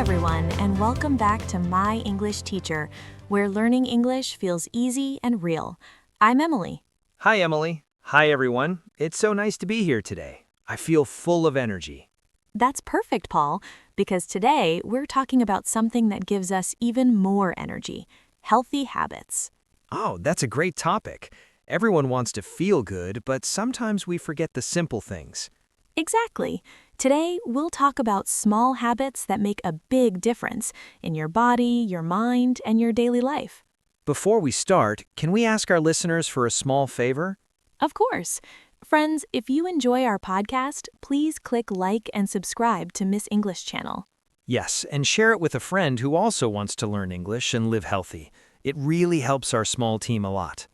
everyone, and welcome back to My English Teacher, where learning English feels easy and real. I'm Emily. Hi, Emily. Hi, everyone. It's so nice to be here today. I feel full of energy. That's perfect, Paul, because today we're talking about something that gives us even more energy, healthy habits. Oh, that's a great topic. Everyone wants to feel good, but sometimes we forget the simple things. Exactly. Today, we'll talk about small habits that make a big difference in your body, your mind, and your daily life. Before we start, can we ask our listeners for a small favor? Of course. Friends, if you enjoy our podcast, please click like and subscribe to Miss English channel. Yes, and share it with a friend who also wants to learn English and live healthy. It really helps our small team a lot.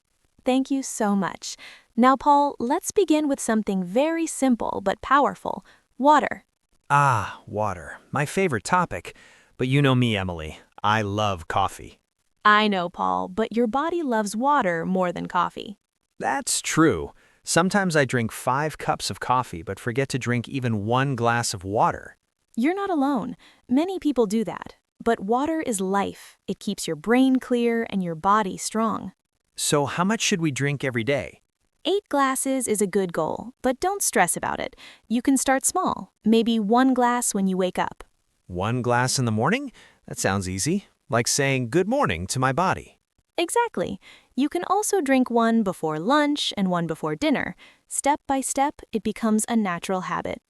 Thank you so much. Now, Paul, let's begin with something very simple but powerful, water. Ah, water. My favorite topic. But you know me, Emily. I love coffee. I know, Paul, but your body loves water more than coffee. That's true. Sometimes I drink 5 cups of coffee but forget to drink even 1 glass of water. You're not alone. Many people do that. But water is life. It keeps your brain clear and your body strong. So how much should we drink every day? 8 glasses is a good goal, but don't stress about it. You can start small, maybe 1 glass when you wake up. 1 glass in the morning? That sounds easy. Like saying good morning to my body. Exactly. You can also drink 1 before lunch and 1 before dinner. Step by step, it becomes a natural habit.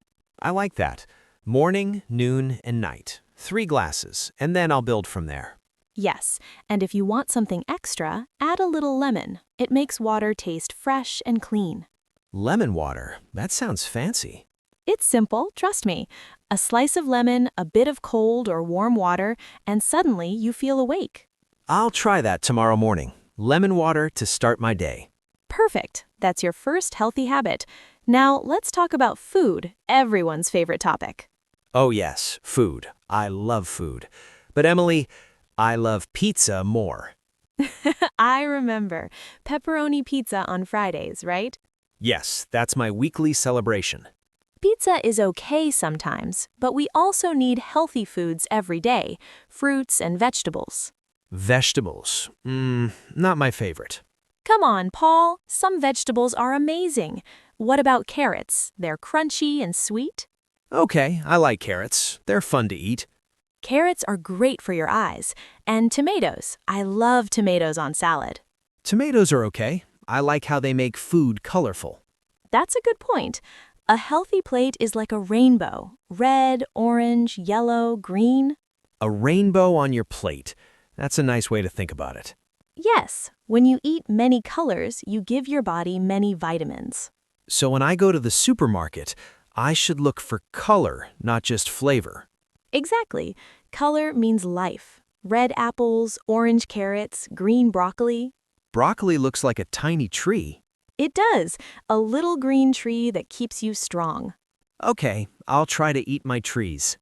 I like that. Morning, noon, and night. 3 glasses, and then I'll build from there. Yes, and if you want something extra, add a little lemon. It makes water taste fresh and clean. Lemon water? That sounds fancy. It's simple, trust me. A slice of lemon, a bit of cold or warm water, and suddenly you feel awake. I'll try that tomorrow morning. Lemon water to start my day. Perfect. That's your first healthy habit. Now, let's talk about food, everyone's favorite topic. Oh yes, food. I love food. But Emily, I love pizza more. I remember. Pepperoni pizza on Fridays, right? Yes, that's my weekly celebration. Pizza is okay sometimes, but we also need healthy foods every day, fruits and vegetables. Vegetables? Not my favorite. Come on, Paul. Some vegetables are amazing. What about carrots? They're crunchy and sweet. Okay, I like carrots. They're fun to eat. Carrots are great for your eyes. And tomatoes. I love tomatoes on salad. Tomatoes are okay. I like how they make food colorful. That's a good point. A healthy plate is like a rainbow. Red, orange, yellow, green. A rainbow on your plate. That's a nice way to think about it. Yes, when you eat many colors, you give your body many vitamins. So when I go to the supermarket, I should look for color, not just flavor. Exactly. Color means life. Red apples, orange carrots, green broccoli. Broccoli looks like a tiny tree. It does. A little green tree that keeps you strong. Okay, I'll try to eat my trees.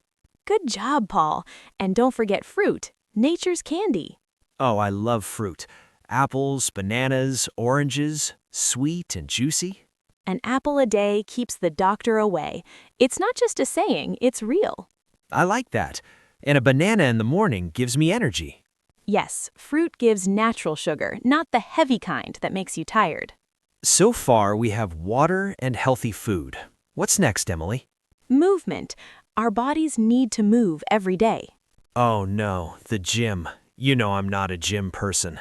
Good job, Paul. And don't forget fruit, nature's candy. Oh, I love fruit. Apples, bananas, oranges, sweet and juicy. An apple a day keeps the doctor away. It's not just a saying, it's real. I like that. And a banana in the morning gives me energy. Yes, fruit gives natural sugar, not the heavy kind that makes you tired. So far, we have water and healthy food. What's next, Emily? Movement. Our bodies need to move every day. Oh no, the gym. You know I'm not a gym person.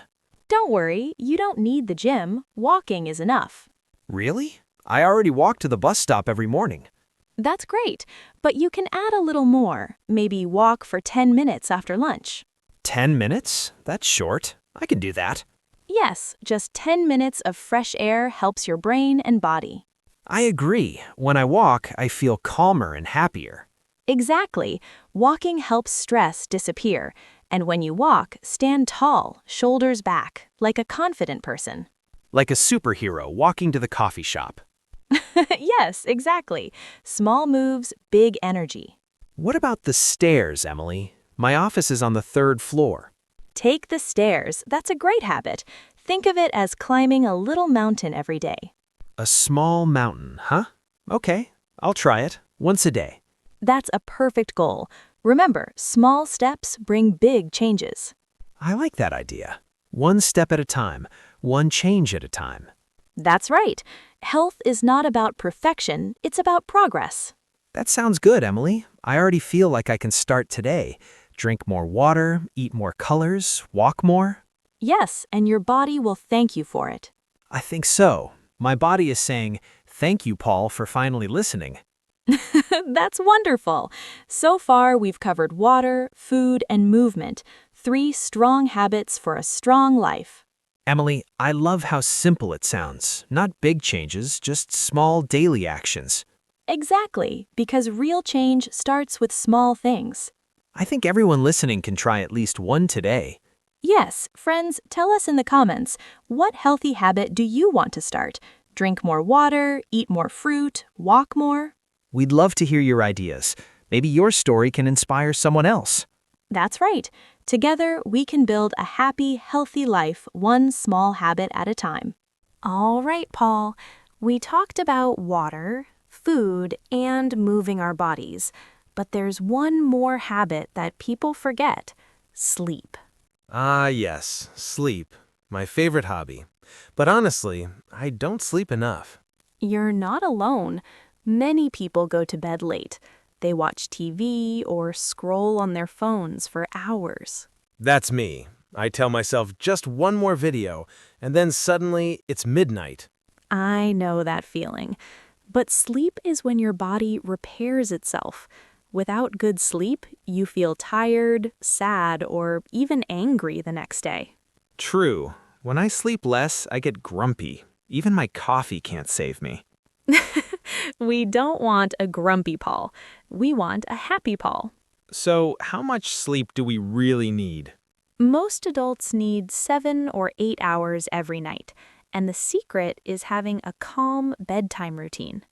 Don't worry, you don't need the gym. Walking is enough. Really? I already walk to the bus stop every morning. That's great, but you can add a little more. Maybe walk for 10 minutes after lunch. 10 minutes? That's short. I can do that. Yes, just 10 minutes of fresh air helps your brain and body. I agree. When I walk, I feel calmer and happier. Exactly. Walking helps stress disappear. And when you walk, stand tall, shoulders back, like a confident person. Like a superhero walking to the coffee shop. Yes, exactly. Small moves, big energy. What about the stairs, Emily? My office is on the 3rd floor. Take the stairs. That's a great habit. Think of it as climbing a little mountain every day. A small mountain, huh? Okay, I'll try it. Once a day. That's a perfect goal. Remember, small steps bring big changes. I like that idea. One step at a time, one change at a time. That's right. Health is not about perfection, it's about progress. That sounds good, Emily. I already feel like I can start today. Drink more water, eat more colors, walk more. Yes, and your body will thank you for it. I think so. My body is saying, thank you, Paul, for finally listening. That's wonderful. So far, we've covered water, food, and movement, 3 strong habits for a strong life. Emily, I love how simple it sounds. Not big changes, just small daily actions. Exactly, because real change starts with small things. I think everyone listening can try at least one today. Yes, friends, tell us in the comments, what healthy habit do you want to start? Drink more water, eat more fruit, walk more? We'd love to hear your ideas. Maybe your story can inspire someone else. That's right. Together, we can build a happy, healthy life, one small habit at a time. All right, Paul. We talked about water, food, and moving our bodies. But there's one more habit that people forget: sleep. Ah, yes, sleep. My favorite hobby. But honestly, I don't sleep enough. You're not alone. Many people go to bed late. They watch TV or scroll on their phones for hours. That's me. I tell myself just one more video, and then suddenly it's midnight. I know that feeling. But sleep is when your body repairs itself. Without good sleep, you feel tired, sad, or even angry the next day. True. When I sleep less, I get grumpy. Even my coffee can't save me. We don't want a grumpy Paul. We want a happy Paul. So, how much sleep do we really need? Most adults need 7 or 8 hours every night, and the secret is having a calm bedtime routine.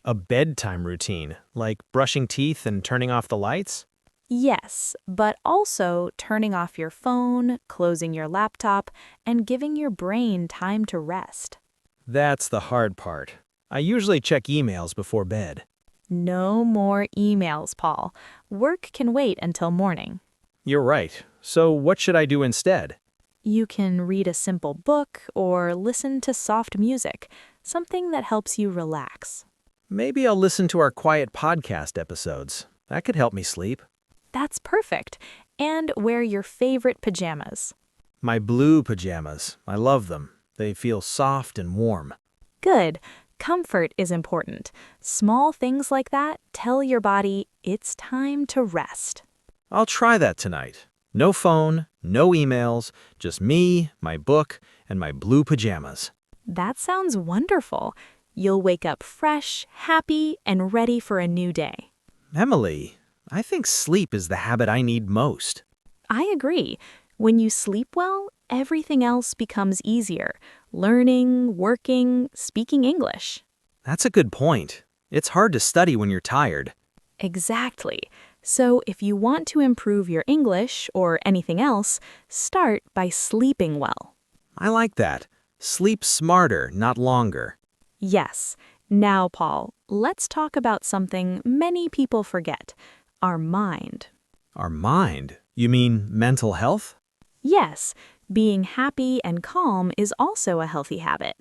A bedtime routine, like brushing teeth and turning off the lights? Yes, but also turning off your phone, closing your laptop, and giving your brain time to rest. That's the hard part. I usually check emails before bed. No more emails, Paul. Work can wait until morning. You're right. So, what should I do instead? You can read a simple book or listen to soft music, something that helps you relax. Maybe I'll listen to our quiet podcast episodes. That could help me sleep. That's perfect. And wear your favorite pajamas. My blue pajamas. I love them. They feel soft and warm. Good. Comfort is important. Small things like that tell your body it's time to rest. I'll try that tonight. No phone, no emails, just me, my book, and my blue pajamas. That sounds wonderful. You'll wake up fresh, happy, and ready for a new day. Emily, I think sleep is the habit I need most. I agree. When you sleep well, everything else becomes easier. Learning, working, speaking English. That's a good point. It's hard to study when you're tired. Exactly. So if you want to improve your English or anything else, start by sleeping well. I like that. Sleep smarter, not longer. Yes. Now, Paul, let's talk about something many people forget: our mind. Our mind? You mean mental health? Yes, being happy and calm is also a healthy habit.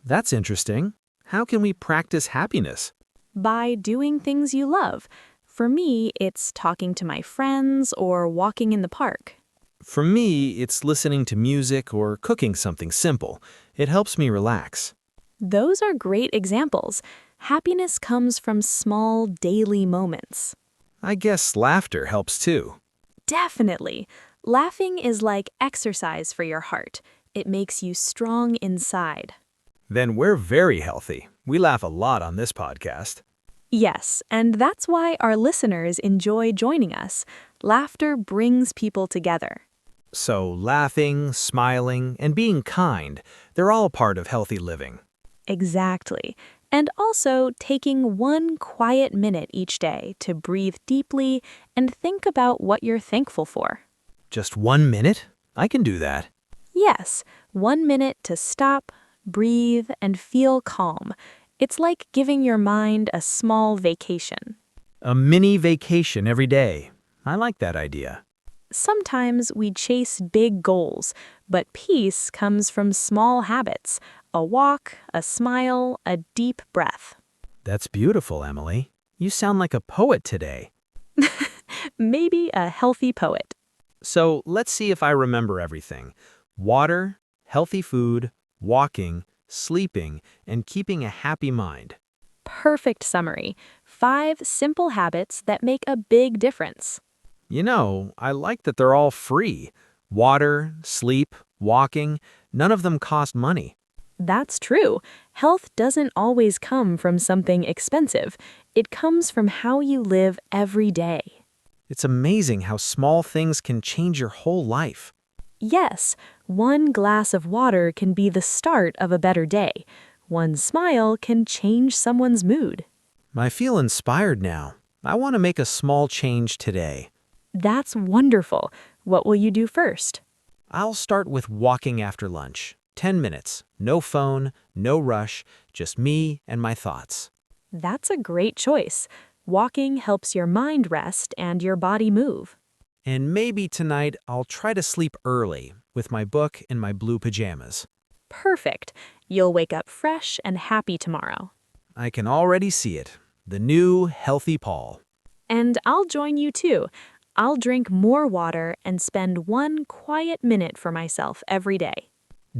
That's interesting. How can we practice happiness? By doing things you love. For me, it's talking to my friends or walking in the park. For me, it's listening to music or cooking something simple. It helps me relax. Those are great examples. Happiness comes from small daily moments. I guess laughter helps too. Definitely. Laughing is like exercise for your heart. It makes you strong inside. Then we're very healthy. We laugh a lot on this podcast. Yes, and that's why our listeners enjoy joining us. Laughter brings people together. So laughing, smiling, and being kind, they're all part of healthy living. Exactly. And also taking one quiet minute each day to breathe deeply and think about what you're thankful for. Just 1 minute? I can do that. Yes, 1 minute to stop, breathe, and feel calm. It's like giving your mind a small vacation. A mini vacation every day. I like that idea. Sometimes we chase big goals, but peace comes from small habits: a walk, a smile, a deep breath. That's beautiful, Emily. You sound like a poet today. Maybe a healthy poet. So let's see if I remember everything. Water, healthy food, walking, sleeping, and keeping a happy mind. Perfect summary. 5 simple habits that make a big difference. You know, I like that they're all free. Water, sleep, walking, none of them cost money. That's true. Health doesn't always come from something expensive. It comes from how you live every day. It's amazing how small things can change your whole life. Yes, 1 glass of water can be the start of a better day. 1 smile can change someone's mood. I feel inspired now. I want to make a small change today. That's wonderful. What will you do first? I'll start with walking after lunch. 10 minutes. No phone, no rush, just me and my thoughts. That's a great choice. Walking helps your mind rest and your body move. And maybe tonight I'll try to sleep early with my book and my blue pajamas. Perfect. You'll wake up fresh and happy tomorrow. I can already see it. The new healthy Paul. And I'll join you too. I'll drink more water and spend 1 quiet minute for myself every day.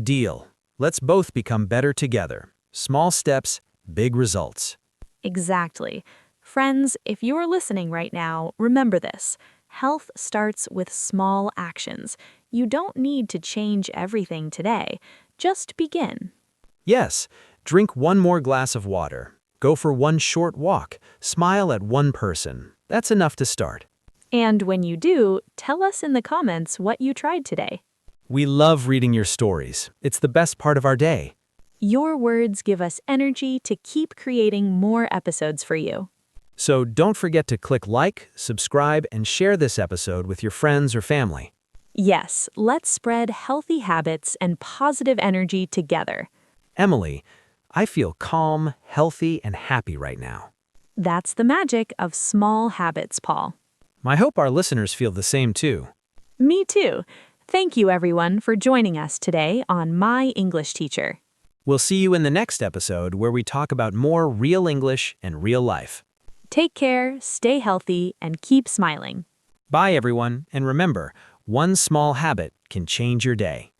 Deal. Let's both become better together. Small steps, big results. Exactly. Friends, if you're listening right now, remember this. Health starts with small actions. You don't need to change everything today. Just begin. Yes, drink 1 more glass of water. Go for 1 short walk. Smile at 1 person. That's enough to start. And when you do, tell us in the comments what you tried today. We love reading your stories. It's the best part of our day. Your words give us energy to keep creating more episodes for you. So don't forget to click like, subscribe, and share this episode with your friends or family. Yes, let's spread healthy habits and positive energy together. Emily, I feel calm, healthy, and happy right now. That's the magic of small habits, Paul. I hope our listeners feel the same too. Me too. Thank you, everyone, for joining us today on My English Teacher. We'll see you in the next episode where we talk about more real English and real life. Take care, stay healthy, and keep smiling. Bye, everyone, and remember, 1 small habit can change your day.